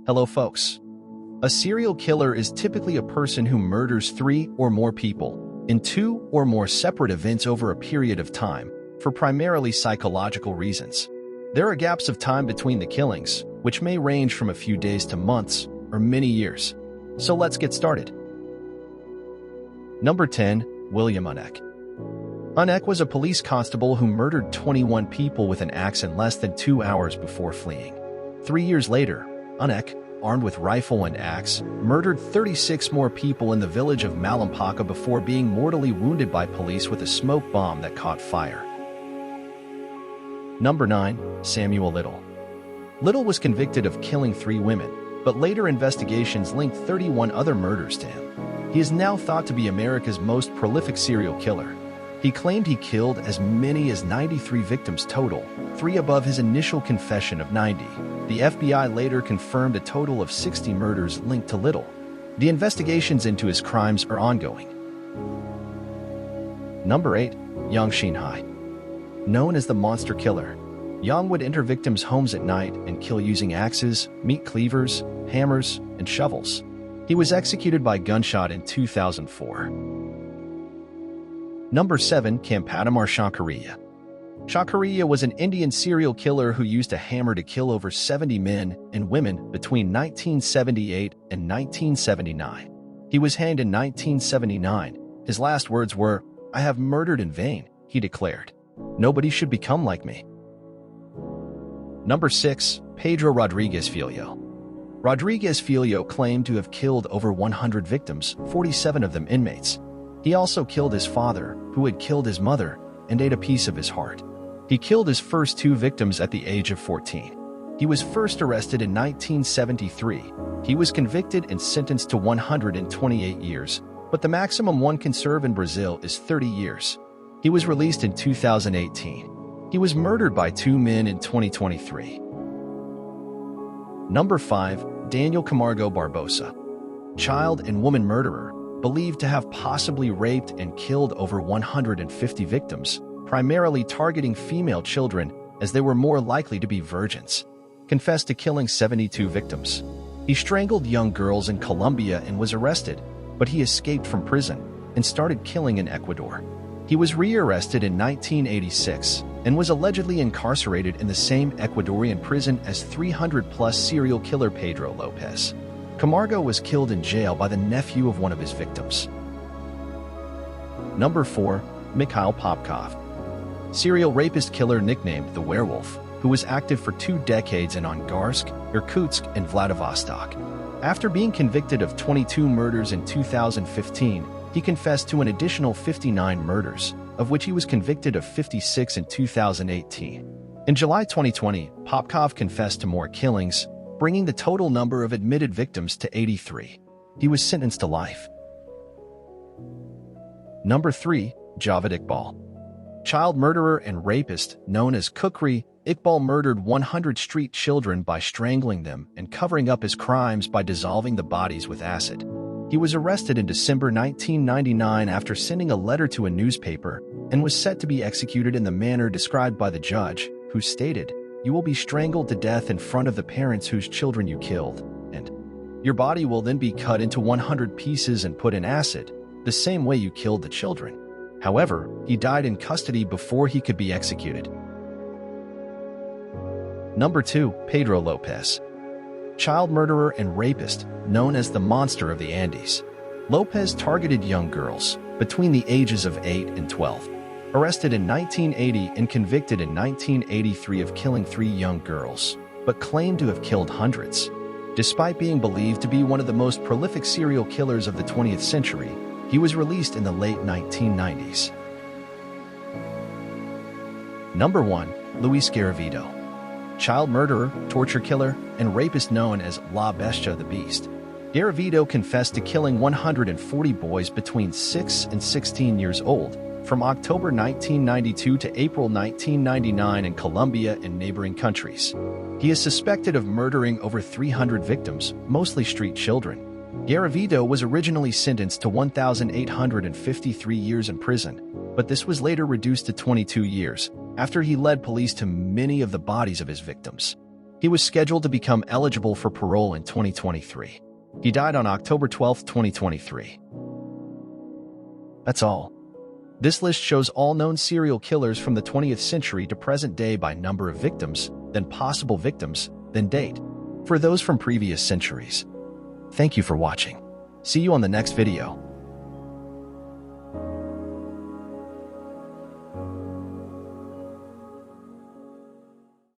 Hello folks. A serial killer is typically a person who murders 3 or more people in 2 or more separate events over a period of time for primarily psychological reasons. There are gaps of time between the killings, which may range from a few days to months or many years. So let's get started. Number 10. William Unek. Unek was a police constable who murdered 21 people with an axe in less than 2 hours before fleeing. 3 years later, Unek, armed with rifle and axe, murdered 36 more people in the village of Malampaka before being mortally wounded by police with a smoke bomb that caught fire. Number 9. Samuel Little. Little was convicted of killing 3 women, but later investigations linked 31 other murders to him. He is now thought to be America's most prolific serial killer. He claimed he killed as many as 93 victims total, 3 above his initial confession of 90. The FBI later confirmed a total of 60 murders linked to Little. The investigations into his crimes are ongoing. Number 8. Yang Xinhai. Known as the Monster Killer, Yang would enter victims' homes at night and kill using axes, meat cleavers, hammers, and shovels. He was executed by gunshot in 2004. Number 7. Camphadamar Shakara. Shakara was an Indian serial killer who used a hammer to kill over 70 men and women between 1978 and 1979. He was hanged in 1979. His last words were, "I have murdered in vain," he declared. "Nobody should become like me." Number 6. Pedro Rodriguez Filio. Rodriguez Filio claimed to have killed over 100 victims, 47 of them inmates. He also killed his father, who had killed his mother, and ate a piece of his heart. He killed his first 2 victims at the age of 14. He was first arrested in 1973. He was convicted and sentenced to 128 years, but the maximum one can serve in Brazil is 30 years. He was released in 2018. He was murdered by 2 men in 2023. Number 5. Daniel Kamaro Barbosa. Child and woman murderer, believed to have possibly raped and killed over 150 victims, primarily targeting female children as they were more likely to be virgins. Confessed to killing 72 victims. He strangled young girls in Colombia and was arrested, but he escaped from prison and started killing in Ecuador. He was re-arrested in 1986 and was allegedly incarcerated in the same Ecuadorian prison as 300-plus serial killer Pedro Lopez. Kamaro was killed in jail by the nephew of one of his victims. Number 4. Mikhail Popkov. Serial rapist killer nicknamed the Werewolf, who was active for 2 decades in Angarsk, Irkutsk, and Vladivostok. After being convicted of 22 murders in 2015, he confessed to an additional 59 murders, of which he was convicted of 56 in 2018. In July 2020, Popkov confessed to more killings, bringing the total number of admitted victims to 83. He was sentenced to life. Number 3. Javed Iqbal. Child murderer and rapist known as Kukri, Iqbal murdered 100 street children by strangling them and covering up his crimes by dissolving the bodies with acid. He was arrested in December 1999 after sending a letter to a newspaper and was set to be executed in the manner described by the judge, who stated, "You will be strangled to death in front of the parents whose children you killed, and your body will then be cut into 100 pieces and put in acid, the same way you killed the children." However, he died in custody before he could be executed. Number 2. Pedro Lopez. Child murderer and rapist, known as the Monster of the Andes. Lopez targeted young girls between the ages of 8 and 12. Arrested in 1980 and convicted in 1983 of killing 3 young girls, but claimed to have killed hundreds. Despite being believed to be one of the most prolific serial killers of the 20th century, he was released in the late 1990s. Number 1. Luis Garavito. Child murderer, torture killer, and rapist known as La Bestia the Beast. Garavito confessed to killing 140 boys between 6 and 16 years old, from October 1992 to April 1999 in Colombia and neighboring countries. He is suspected of murdering over 300 victims, mostly street children. Garavito was originally sentenced to 1,853 years in prison, but this was later reduced to 22 years, after he led police to many of the bodies of his victims. He was scheduled to become eligible for parole in 2023. He died on October 12, 2023. That's all. This list shows all known serial killers from the 20th century to present day by number of victims, then possible victims, then date, for those from previous centuries. Thank you for watching. See you on the next video.